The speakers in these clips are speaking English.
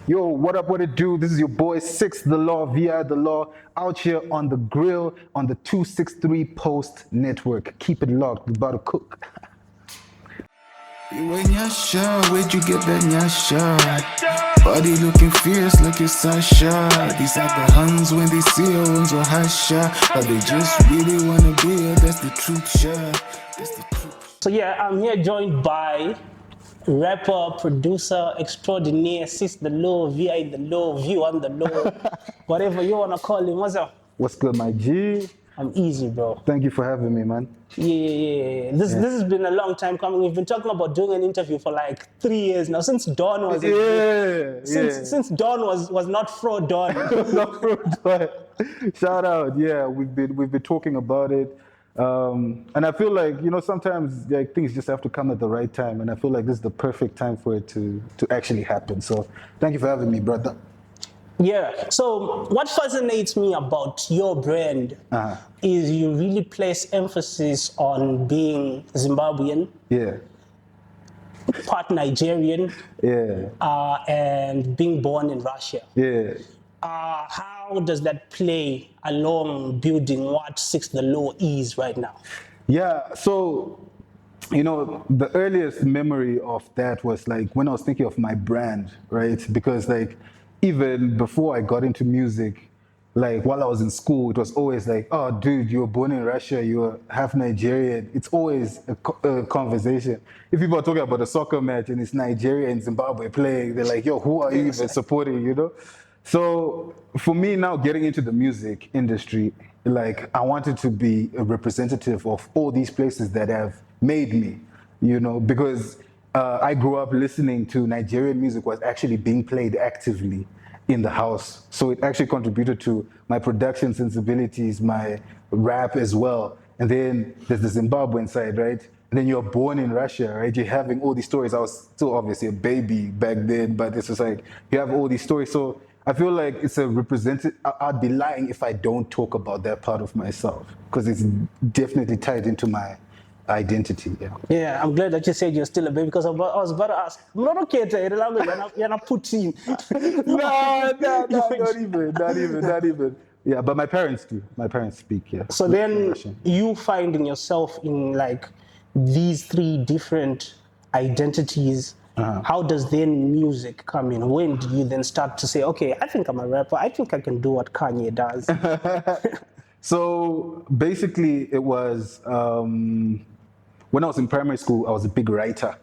Yo, what up, what it do? This is your boy Six the Law, VI the Law, out here on the grill on the 263 Post Network. Keep it locked, we're about to cook. You ain't Yasha, where'd you get that Yasha? Body looking fierce like it's Sasha. These are the Huns when they see her, ones will Hasha. But they just really wanna be her, that's the truth, sure. That's the truth. So yeah, I'm here joined by rapper, producer extraordinaire, Sis the Law, VI the Law, View on the Law, whatever you wanna call him. What's up? What's good, my G? I'm easy, bro. Thank you for having me, man. Yeah. This has been a long time coming. We've been talking about doing an interview for like 3 years now. Since Dawn was since Dawn was not Fro Dawn. Not fraud. Shout out, yeah. We've been talking about it, and I feel like sometimes like things just have to come at the right time, and I feel like this is the perfect time for it to actually happen. So thank you for having me, brother. Yeah. So what fascinates me about your brand is you really place emphasis on being Zimbabwean, Yeah, part Nigerian, yeah, and being born in Russia. yeah. How does that play along building what Six the Law is right now? Yeah, so the earliest memory of that was like when I was thinking of my brand, right? Because like even before I got into music, like while I was in school, it was always like, oh, dude, you were born in Russia, you're half Nigerian. It's always a conversation. If people are talking about a soccer match and it's Nigeria and Zimbabwe playing, they're like, yo, who are you even supporting, So for me now getting into the music industry, like I wanted to be a representative of all these places that have made me, because I grew up listening to Nigerian music was actually being played actively in the house. So it actually contributed to my production sensibilities, my rap as well. And then there's the Zimbabwean side, right? And then you're born in Russia, right? You're having all these stories. I was still obviously a baby back then, but it's just like you have all these stories. So I feel like it's a representative. I'd be lying if I don't talk about that part of myself because it's definitely tied into my identity. Yeah. Yeah, I'm glad that you said you're still a baby because I was about to ask. I'm not okay to the language. You're not Putin. No, not even. Yeah, but my parents do. My parents speak. Yeah. So then Russian. you finding yourself in like these three different identities. How does then music come in? When do you then start to say, okay, I think I'm a rapper. I think I can do what Kanye does. So basically, it was when I was in primary school. I was a big writer.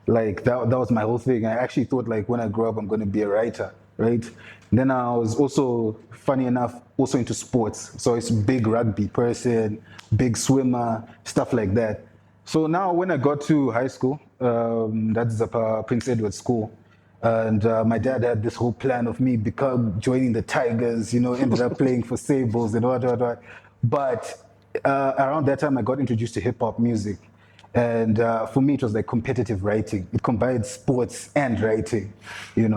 Like that was my whole thing. I actually thought like when I grow up, I'm going to be a writer, right? Then I was also, funny enough, also into sports. So it's big rugby person, big swimmer, stuff like that. So now when I got to high school, that's Prince Edward School, and my dad had this whole plan of me joining the Tigers, ended up playing for Sables and what. But around that time, I got introduced to hip hop music. And for me, it was like competitive writing. It combined sports and writing,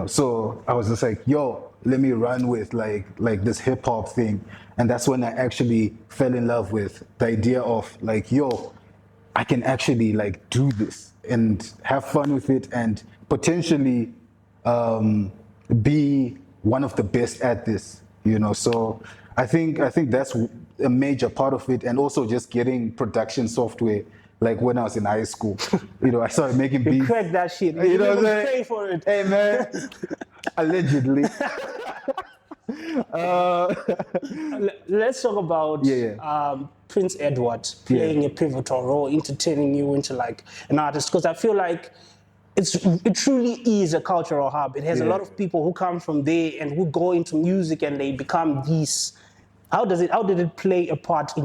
So I was just like, yo, let me run with like this hip hop thing. And that's when I actually fell in love with the idea of like, yo, I can actually like do this and have fun with it and potentially be one of the best at this, So I think that's a major part of it, and also just getting production software. Like when I was in high school, I started making beats. Crack that shit. You know what I'm saying? Pay for it. Hey man, allegedly. Let's talk about Prince Edward playing a pivotal role, entertaining you into like an artist. Because I feel like it truly is a cultural hub. It has a lot of people who come from there and who go into music and they become these. How did it play a part in?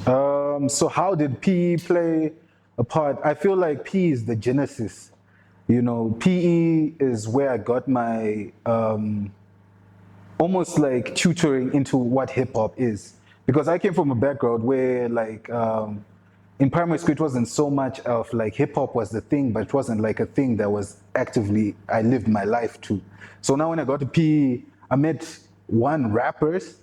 So how did PE play a part? I feel like PE is the genesis. PE is where I got my almost like tutoring into what hip hop is, because I came from a background where like in primary school it wasn't so much of like hip hop was the thing, but it wasn't like a thing that was actively I lived my life to. So now when I got to PE, I met rappers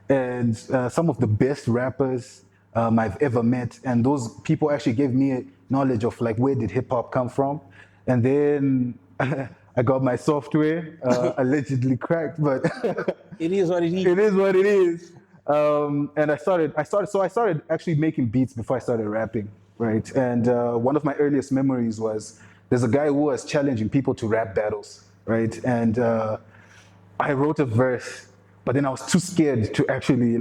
and some of the best rappers I've ever met, and those people actually gave me knowledge of like where did hip hop come from, and then I got my software allegedly cracked, but It is what it is. it is what it is. And I started actually making beats before I started rapping, right? And one of my earliest memories was there's a guy who was challenging people to rap battles, right? And I wrote a verse, but then I was too scared to actually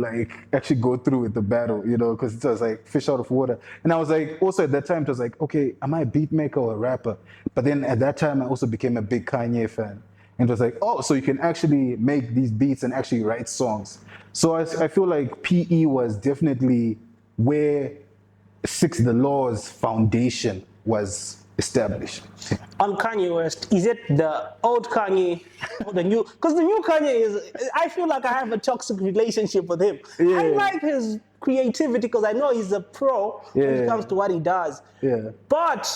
go through with the battle, you know, because it was like fish out of water. And I was like, also at that time, it was like, okay, am I a beat maker or a rapper? But then at that time, I also became a big Kanye fan. And it was like, oh, so you can actually make these beats and actually write songs. So I feel like PE was definitely where Six the Law's foundation was established. On Kanye West, is it the old Kanye or the new? Because the new Kanye is, I feel like I have a toxic relationship with him. Yeah. I like his creativity because I know he's a pro when it Yeah. comes to what he does. Yeah. But,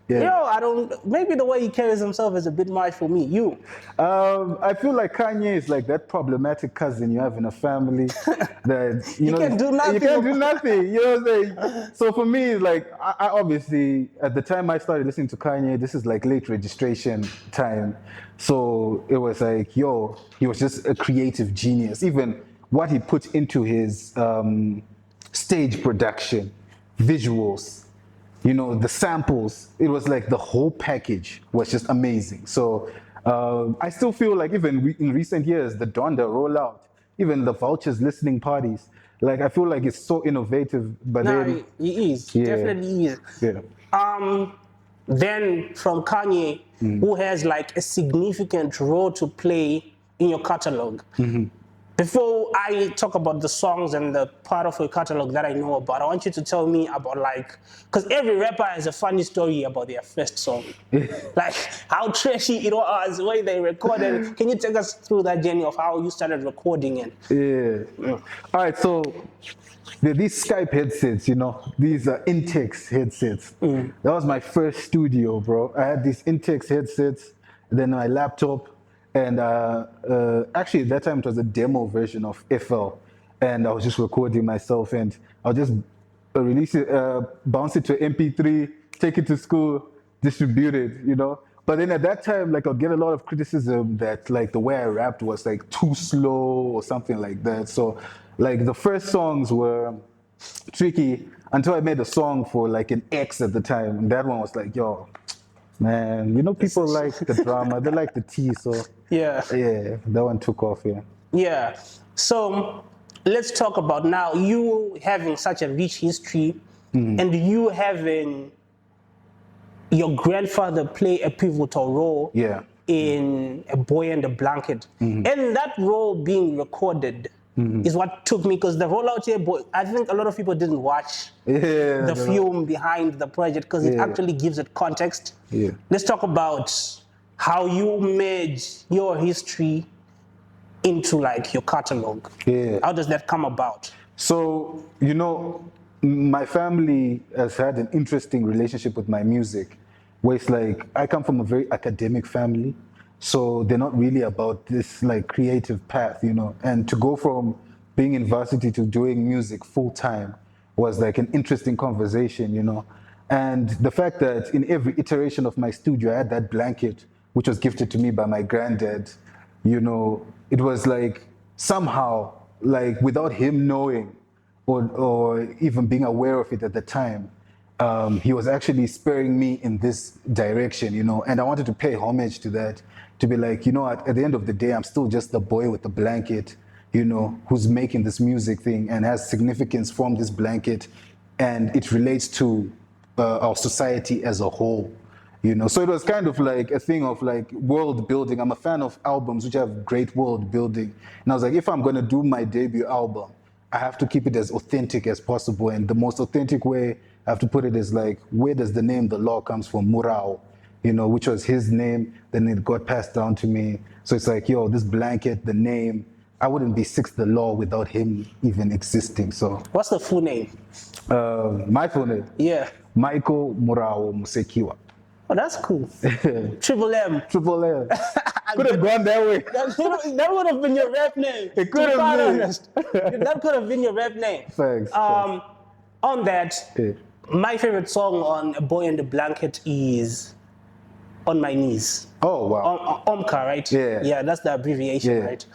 Yeah. I don't, maybe the way he carries himself is a bit much for me. You? I feel like Kanye is like that problematic cousin you have in a family that you know can't do nothing You can't do nothing. You know what I'm saying? So for me, it's like I obviously at the time I started listening to Kanye, this is like late registration time. So it was like, yo, he was just a creative genius. Even what he put into his stage production, visuals, you know, the samples, it was like the whole package was just amazing. So I still feel like even in recent years, the Donda rollout, even the Vultures listening parties, like I feel like it's so innovative. But No, then, he is. Yeah. Definitely is. yeah, Then from Kanye, who has like a significant role to play in your catalog. Before I talk about the songs and the part of your catalog that I know about, I want you to tell me about because every rapper has a funny story about their first song. Like how trashy it was, the way they recorded. Can you take us through that journey of how you started recording it? yeah. All right, so these Skype headsets, you know, these are Intex headsets. That was my first studio, bro. I had these Intex headsets, then my laptop, and actually at that time it was a demo version of FL, and I was just recording myself, and I'll just release it, bounce it to MP3, take it to school, distribute it, you know. But then at that time, like I'd get a lot of criticism that like the way I rapped was like too slow or something like that. So like the first songs were tricky until I made a song for like an ex at the time, and that one was like, yo, man, you know, people like the drama, they like the tea, so Yeah. yeah, that one took off, yeah. Yeah. So let's talk about now you having such a rich history and you having your grandfather play a pivotal role Yeah. in A Boy and a Blanket. And that role being recorded is what took me, because the rollout here, I think a lot of people didn't watch Yeah, the film behind the project because it Yeah. actually gives it context. Yeah. Let's talk about how you merge your history into like your catalog. Yeah. How does that come about? So, you know, my family has had an interesting relationship with my music, where it's like I come from a very academic family, so they're not really about this like creative path, you know. And to go from being in varsity to doing music full time was like an interesting conversation, you know. And the fact that in every iteration of my studio, I had that blanket, which was gifted to me by my granddad, you know, it was like somehow, like without him knowing or even being aware of it at the time, he was actually spurring me in this direction, you know, and I wanted to pay homage to that, to be like, you know, at the end of the day, I'm still just the boy with the blanket, you know, who's making this music thing and has significance from this blanket, and it relates to our society as a whole. You know, so it was kind of like a thing of like world building. I'm a fan of albums which have great world building. And I was like, if I'm going to do my debut album, I have to keep it as authentic as possible. And the most authentic way I have to put it is like, where does the name The Law comes from? Murao, you know, which was his name. Then it got passed down to me. So it's like, yo, this blanket, the name, I wouldn't be Six the Law without him even existing. So What's the full name? my full name, Yeah. Michael Murao Musekiwa. Oh, that's cool. Triple M. Triple L. Could have gone that way. That would have been your rap name. It could have been. Honest. That could have been your rap name. Thanks. On that, Yeah. my favorite song on A Boy and the Blanket is On My Knees. Oh wow. OMKA, right? Yeah. Yeah, that's the abbreviation, Yeah. right?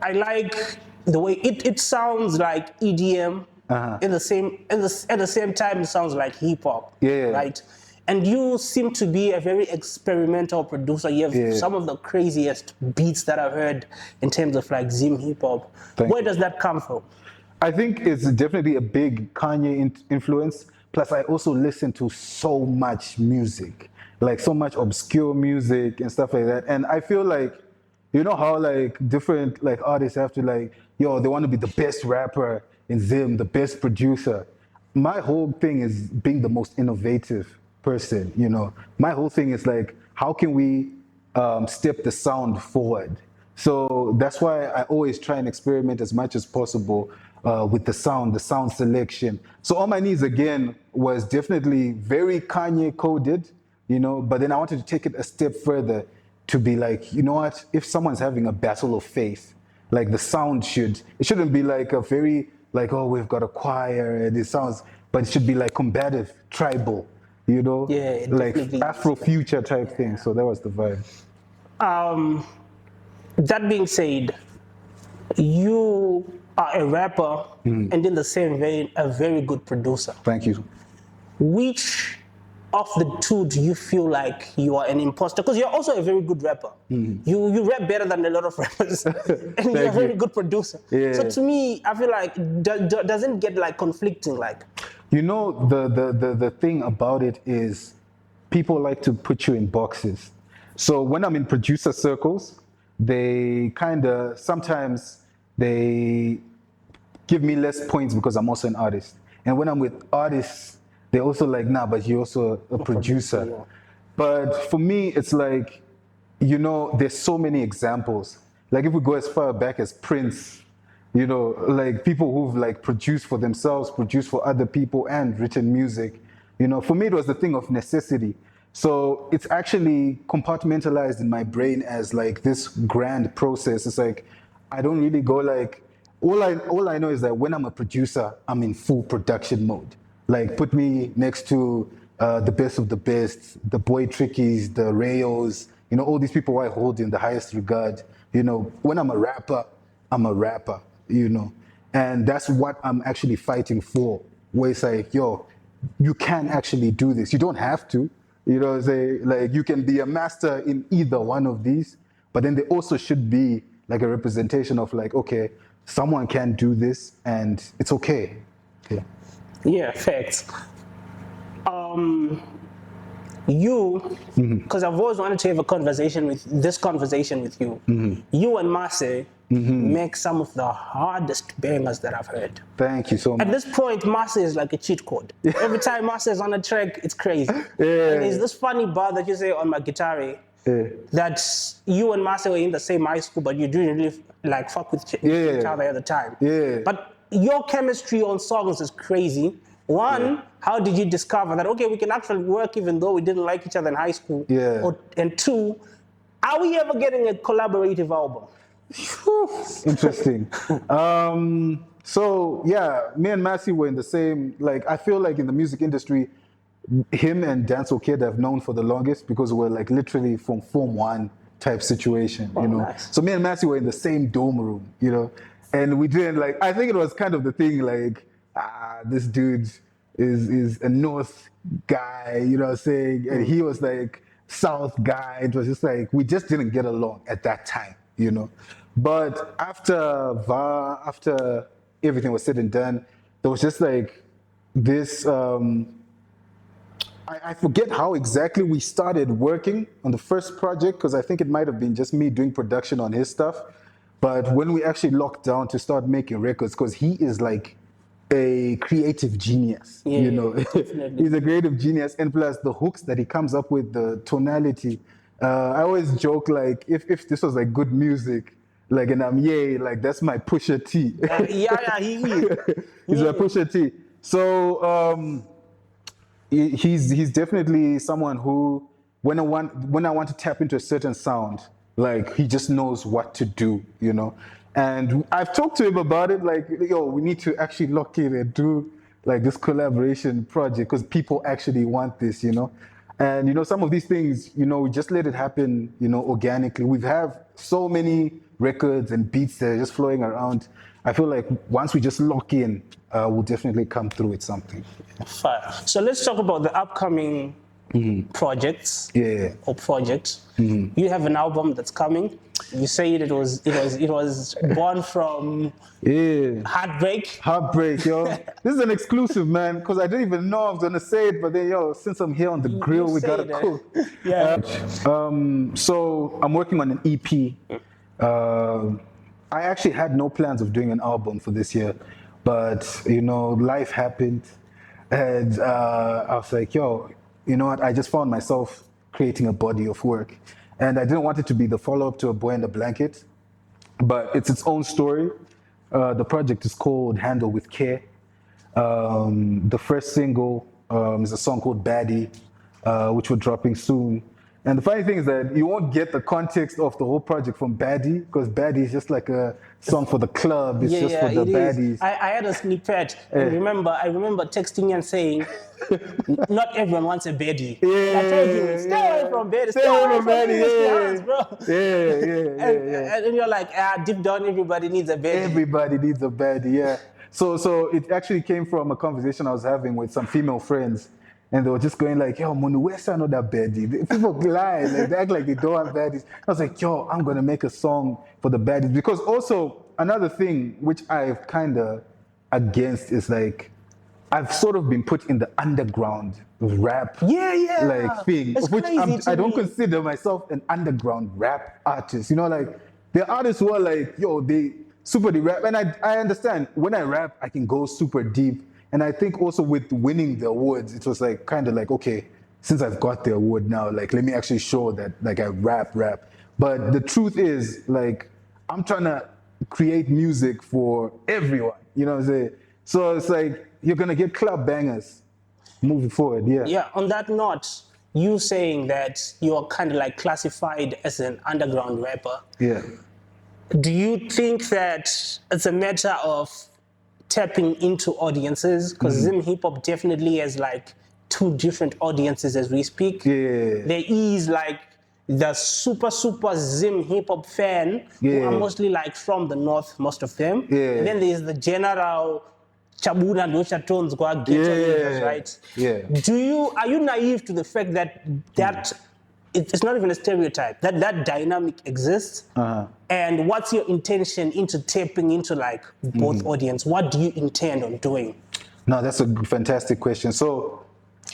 I like the way it sounds like EDM. At the same time, it sounds like hip hop. Yeah. Right. And you seem to be a very experimental producer. You have some of the craziest beats that I've heard in terms of like Zim hip hop. Where does that come from? I think it's definitely a big Kanye influence. Plus, I also listen to so much music, like so much obscure music and stuff like that. And I feel like, you know how like different like artists have to like, yo, they want to be the best rapper in Zim, the best producer. My whole thing is being the most innovative person. You know, my whole thing is like, how can we step the sound forward? So that's why I always try and experiment as much as possible with the sound selection. So On My Knees again was definitely very Kanye coded, you know, but then I wanted to take it a step further to be like, you know what, if someone's having a battle of faith, like the sound it shouldn't be like a very like, oh, we've got a choir and it sounds, but it should be like combative, tribal, you know, Yeah, like definitely. Afro-future type thing. So that was the vibe. That being said, you are a rapper and in the same vein, a very good producer. Thank you. Which of the two do you feel like you are an imposter? Because you're also a very good rapper. You rap better than a lot of rappers, and you're a very good producer. Yeah. So to me, I feel like doesn't get like conflicting. Like, you know, the thing about it is people like to put you in boxes. So when I'm in producer circles, they kind of sometimes they give me less points because I'm also an artist. And when I'm with artists, they're also like, nah, but you're also a producer. Yeah. But for me, it's like, you know, there's so many examples. Like if we go as far back as Prince, you know, like people who've like produced for themselves, produced for other people and written music. You know, for me, it was the thing of necessity. So it's actually compartmentalized in my brain as like this grand process. It's like, I don't really go like, all I know is that when I'm a producer, I'm in full production mode. Like put me next to the best of the best, the Boy Trickies, the Rayos, you know, all these people I hold in the highest regard. You know, when I'm a rapper, you know, and that's what I'm actually fighting for. Where it's like, yo, you can actually do this. You don't have to, you know, say like you can be a master in either one of these, but then there also should be like a representation of like, okay, someone can do this and it's okay. Yeah. yeah, facts. You, because I've always wanted to have a conversation with you. You and Marse make some of the hardest bangers that I've heard. Thank you so much. At this point, Marse is like a cheat code. Every time Marse is on a track, it's crazy. Yeah. And there's this funny bar that you say on my guitar that you and Marse were in the same high school, but you didn't really like fuck with each other at the time. Yeah. But your chemistry on songs is crazy. One, how did you discover that, okay, we can actually work even though we didn't like each other in high school? Yeah. And two, are we ever getting a collaborative album? Interesting. So yeah, me and Massey were in the same, like, I feel like in the music industry, him and Denzel Kid have known for the longest because we're like literally from Form 1 type situation, you know. Nice. So me and Massey were in the same dorm room, you know, and we didn't like, I think it was kind of the thing like, this dude is a North guy, you know what I'm saying? And he was like South guy. It was just like, we just didn't get along at that time, you know. But after everything was said and done, there was just like this, I forget how exactly we started working on the first project, because I think it might have been just me doing production on his stuff. But when we actually locked down to start making records, because he is like a creative genius, you know. He's a creative genius, and plus the hooks that he comes up with, the tonality. I always joke like if this was like good music, like, and I'm like that's my Pusha T. He is. He's a Pusha T. So he's definitely someone who when I want to tap into a certain sound, like he just knows what to do, you know. And I've talked to him about it, like, yo, we need to actually lock in and do like this collaboration project because people actually want this, you know. And, some of these things, we just let it happen, organically. We have so many records and beats that are just flowing around. I feel like once we just lock in, we'll definitely come through with something. Fine. So let's talk about the upcoming projects or projects. You have an album that's coming. You said it was born from heartbreak. Heartbreak, yo. This is an exclusive, man, because I didn't even know I was gonna say it, but then, since I'm here on the grill, we gotta cook. Yeah. So I'm working on an EP. I actually had no plans of doing an album for this year, but life happened, and I was like, you know what? I just found myself creating a body of work, and I didn't want it to be the follow-up to A Boy in the Blanket, but it's its own story. The project is called Handle with Care. The first single is a song called Baddie, which we're dropping soon. And the funny thing is that you won't get the context of the whole project from Baddie, because Baddie is just like a song for the club. It's just for the baddies. I had a snippet. I remember texting you and saying, not everyone wants a baddie. I told you, stay away from baddie. Stay away from baddie, bro. And you're like, deep down, everybody needs a baddie. Everybody needs a baddie, yeah. So it actually came from a conversation I was having with some female friends. And they were just going like, yo, Monu, where's another baddie? People lie, like they act like they don't have baddies. I was like, yo, I'm gonna make a song for the baddies. Because also another thing which I've kind of against is like, I've sort of been put in the underground rap like thing, it's of which I don't me. consider myself an underground rap artist. Like there are artists who are like, yo, they super deep rap. And I understand when I rap, I can go super deep. And I think also with winning the awards, it was like kind of like, okay, since I've got the award now, like let me actually show that like I rap. But the truth is, like, I'm trying to create music for everyone. You know what I'm saying? So it's like you're gonna get club bangers moving forward. Yeah. Yeah. On that note, you saying that you're kind of like classified as an underground rapper. Yeah. Do you think that it's a matter of tapping into audiences? Because Zim Hip Hop definitely has like two different audiences as we speak. Yeah. There is like the super Zim Hip Hop fan who are mostly like from the north, most of them. Yeah. And then there's the general Chabuna and Osha Tones right? Yeah. Are you naive to the fact that it's not even a stereotype, that dynamic exists? And what's your intention into tapping into like both audience? What do you intend on doing? No, that's a fantastic question. So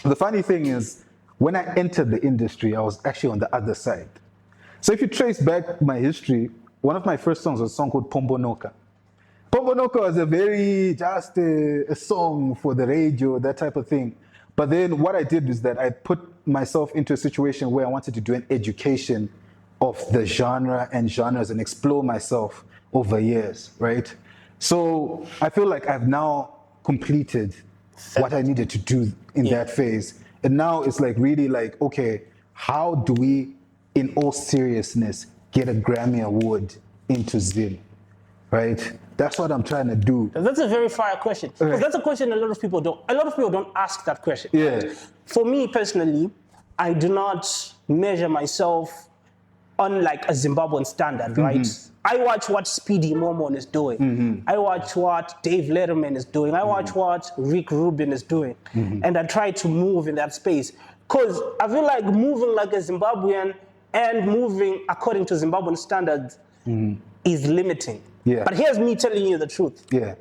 the funny thing is, when I entered the industry, I was actually on the other side. So if you trace back my history, one of my first songs was a song called Pombo Noka. Pombo Noka was just a song for the radio, that type of thing. But then what I did was that I put myself into a situation where I wanted to do an education of the genre and genres and explore myself over years, right? So I feel like I've now completed what I needed to do in that phase. And now it's like really like, okay, how do we, in all seriousness, get a Grammy Award into Zim, right? That's what I'm trying to do. That's a very fire question. Because that's a question a lot of people don't ask that question. Yeah. Right? For me personally, I do not measure myself on like a Zimbabwean standard, right? I watch what Speedy Momon is doing. I watch what Dave Letterman is doing. I watch what Rick Rubin is doing. And I try to move in that space. Because I feel like moving like a Zimbabwean and moving according to Zimbabwean standards is limiting. Yeah. But here's me telling you the truth. Yeah.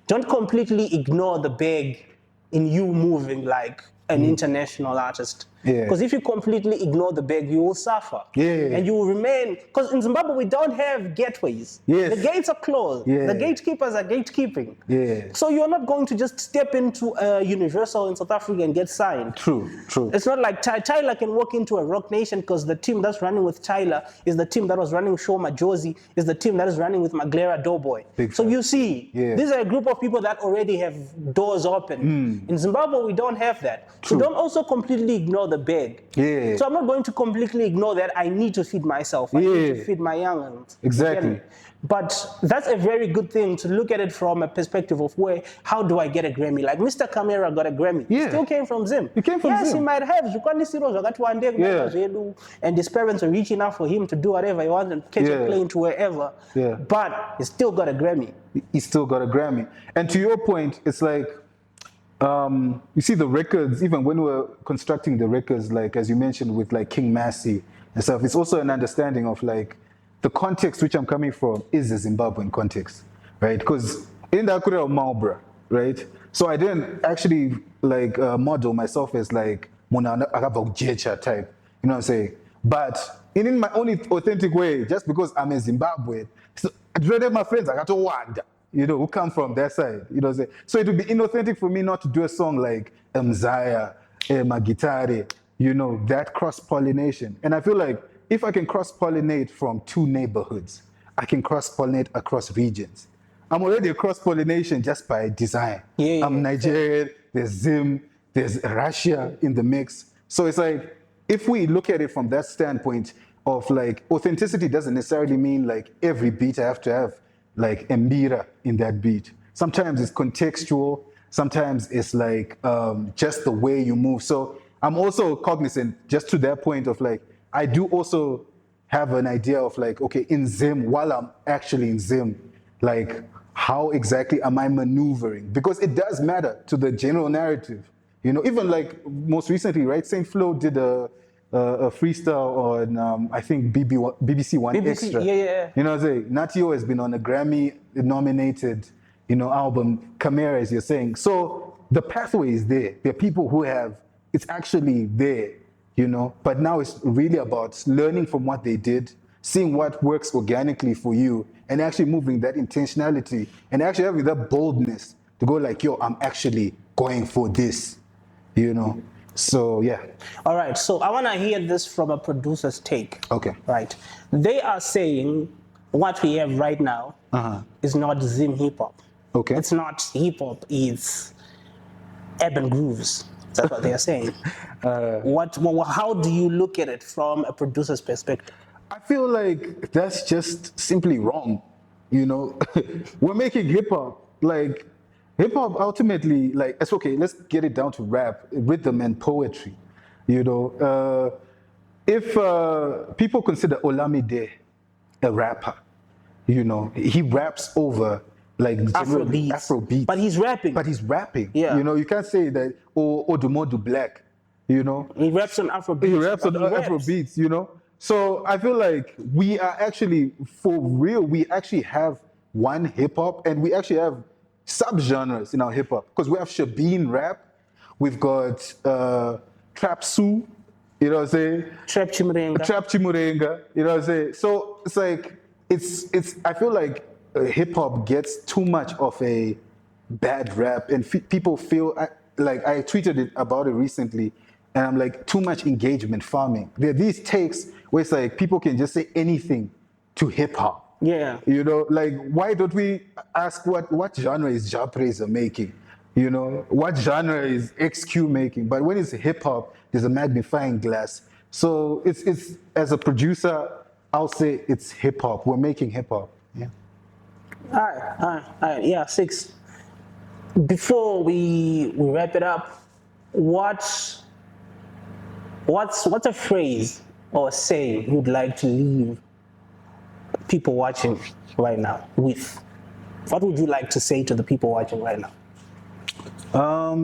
Don't completely ignore the bag in you moving like an international artist. Yeah. Because if you completely ignore the bag, you will suffer. Yeah. And you will remain, because in Zimbabwe we don't have gateways. Yes. The gates are closed. Yeah. The gatekeepers are gatekeeping. Yeah. So you're not going to just step into a Universal in South Africa and get signed. True. It's not like Tyler can walk into a Rock Nation because the team that's running with Tyler is the team that was running Shoma Josie, is the team that is running with Maglera Doughboy. So you see, these are a group of people that already have doors open. In Zimbabwe, we don't have that. So don't also completely ignore the bag. Yeah. So I'm not going to completely ignore that I need to feed myself. I need to feed my young ones. Exactly. But that's a very good thing to look at it from a perspective of how do I get a Grammy? Like Mr. Camera got a Grammy. He still came from Zim. He came from Yes, Zim. he might have. You can't see one day, and his parents are reaching out for him to do whatever he wants and catch a plane to wherever. Yeah. But he still got a Grammy. He still got a Grammy. And to your point, it's like, you see the records, even when we were constructing the records, like as you mentioned with like King Massey and stuff, it's also an understanding of like the context which I'm coming from is a Zimbabwean context, right? Because in the Akure of Marlborough, right? So I didn't actually like model myself as like Mona Jecha type, you know what I'm saying? But in my own authentic way, just because I'm a Zimbabwean, so I'd rather my friends, I got to wonder, you know, who come from that side, you know what I'm saying? So it would be inauthentic for me not to do a song like Mzaya, Magitare, you know, that cross-pollination. And I feel like if I can cross-pollinate from two neighborhoods, I can cross-pollinate across regions. I'm already a cross-pollination just by design. I'm Nigerian, there's Zim, there's Russia in the mix. So it's like, if we look at it from that standpoint of like, authenticity doesn't necessarily mean like every beat I have to have like a mbira in that beat. Sometimes it's contextual, sometimes it's like just the way you move. So I'm also cognizant, just to that point of like, I do also have an idea of like, okay, in Zim, while I'm actually in Zim, like how exactly am I maneuvering? Because it does matter to the general narrative. You know, even like most recently, right? Saint Flo did a freestyle on, I think, BBC One Extra. Yeah. You know what I'm saying? Natio has been on a Grammy-nominated, you know, album, Camera, as you're saying. So the pathway is there. There are people who have, it's actually there, you know? But now it's really about learning from what they did, seeing what works organically for you, and actually moving that intentionality, and actually having that boldness to go like, yo, I'm actually going for this, you know? So, yeah. All right. So I want to hear this from a producer's take. Okay. Right. They are saying what we have right now is not Zim hip hop. Okay. It's not hip hop. It's urban grooves. That's what they are saying. How do you look at it from a producer's perspective? I feel like that's just simply wrong. You know, we're making hip hop like. Hip hop ultimately, like, it's okay, let's get it down to rap, rhythm, and poetry. You know, if people consider Olamide a rapper, you know, he raps over like Afrobeats. But he's rapping. Yeah. You know, you can't say that, Odumodu Black, you know. He raps on Afrobeats. He raps on Afrobeats, you know. So I feel like we are actually, for real, we actually have one hip hop, and we actually have subgenres in our hip hop, because we have Shabin rap, we've got Trap Su, you know what I'm saying? Trap Chimurenga, you know what I'm saying? So it's like, it's. I feel like hip hop gets too much of a bad rap, and people feel like I tweeted about it recently, and I'm like, too much engagement farming. There are these takes where it's like people can just say anything to hip hop. Yeah. You know, like, why don't we ask what genre is Japreza making? You know, what genre is XQ making? But when it's hip hop, there's a magnifying glass. So it's as a producer, I'll say it's hip hop. We're making hip hop. Yeah. All right. Yeah, 6. Before we wrap it up, what's a phrase or a saying you'd like to leave people watching right now with? What would you like to say to the people watching right now? I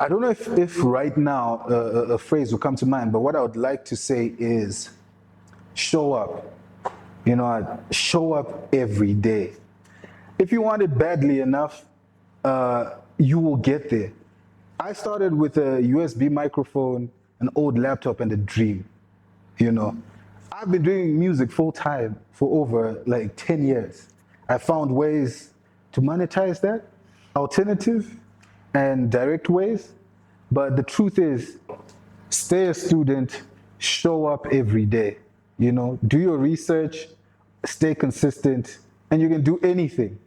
don't know if right now a phrase will come to mind, but what I would like to say is show up. You know, show up every day. If you want it badly enough, you will get there. I started with a USB microphone, an old laptop, and a dream, you know. I've been doing music full time for over like 10 years. I found ways to monetize that, alternative and direct ways. But the truth is, stay a student, show up every day. You know, do your research, stay consistent, and you can do anything.